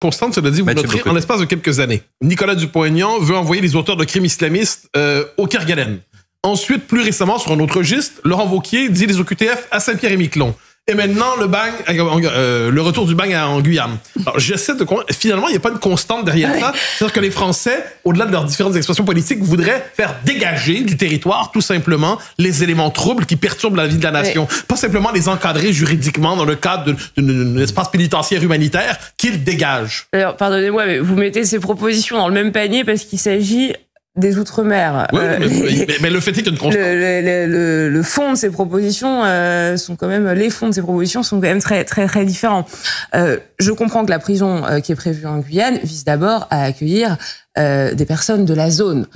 Constante, cela dit, vous noterez, en l'espace de quelques années, Nicolas Dupont-Aignan veut envoyer les auteurs de crimes islamistes au Kerguelen. Ensuite, plus récemment, sur un autre registre, Laurent Wauquiez dit les OQTF à Saint-Pierre-et-Miquelon. Et maintenant, le retour du bagne en Guyane. Alors, j'essaie de comprendre. Finalement, il n'y a pas une constante derrière ça. C'est-à-dire que les Français, au-delà de leurs différentes expressions politiques, voudraient faire dégager du territoire, tout simplement, les éléments troubles qui perturbent la vie de la nation. Pas simplement les encadrer juridiquement dans le cadre d'un espace pénitentiaire humanitaire qu'ils dégagent. Alors, pardonnez-moi, mais vous mettez ces propositions dans le même panier parce qu'il s'agit des Outre-mer. Oui, mais le fait est qu'il y a une constante. Le fond de ces propositions sont quand même, les fonds de ces propositions sont quand même très, très, très différents. Je comprends que la prison qui est prévue en Guyane vise d'abord à accueillir des personnes de la zone.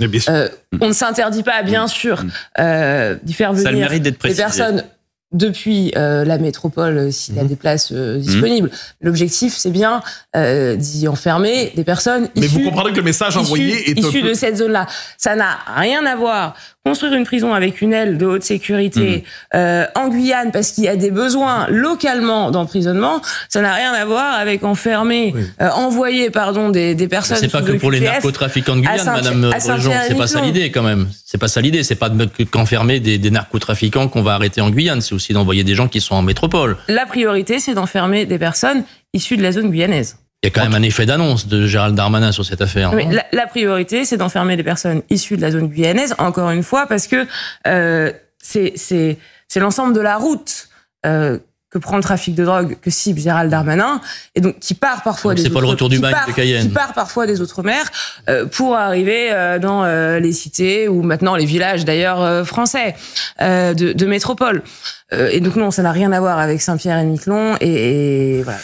On ne s'interdit pas, bien sûr, d'y faire venir des personnes depuis la métropole s'il y a des places disponibles. L'objectif, c'est bien d'y enfermer des personnes Mais vous comprenez que le message envoyé est issu de cette zone-là. Ça n'a rien à voir. Construire une prison avec une aile de haute sécurité en Guyane parce qu'il y a des besoins localement d'emprisonnement, ça n'a rien à voir avec enfermer, envoyer des personnes. C'est pas que pour les narcotrafiquants de Guyane, Madame Brejon, c'est pas ça l'idée quand même. C'est pas ça l'idée, c'est pas qu'enfermer des narcotrafiquants qu'on va arrêter en Guyane, c'est aussi d'envoyer des gens qui sont en métropole. La priorité, c'est d'enfermer des personnes issues de la zone guyanaise. Il y a quand même un effet d'annonce de Gérald Darmanin sur cette affaire. Oui, la priorité, c'est d'enfermer des personnes issues de la zone guyanaise, encore une fois, parce que c'est l'ensemble de la route que prend le trafic de drogue que cible Gérald Darmanin, et donc qui part parfois des c'est pas le retour du bagne de Cayenne. Qui part parfois des Outre-mer pour arriver dans les cités ou maintenant les villages d'ailleurs français de métropole. Et donc non, ça n'a rien à voir avec Saint-Pierre-et-Miquelon et voilà.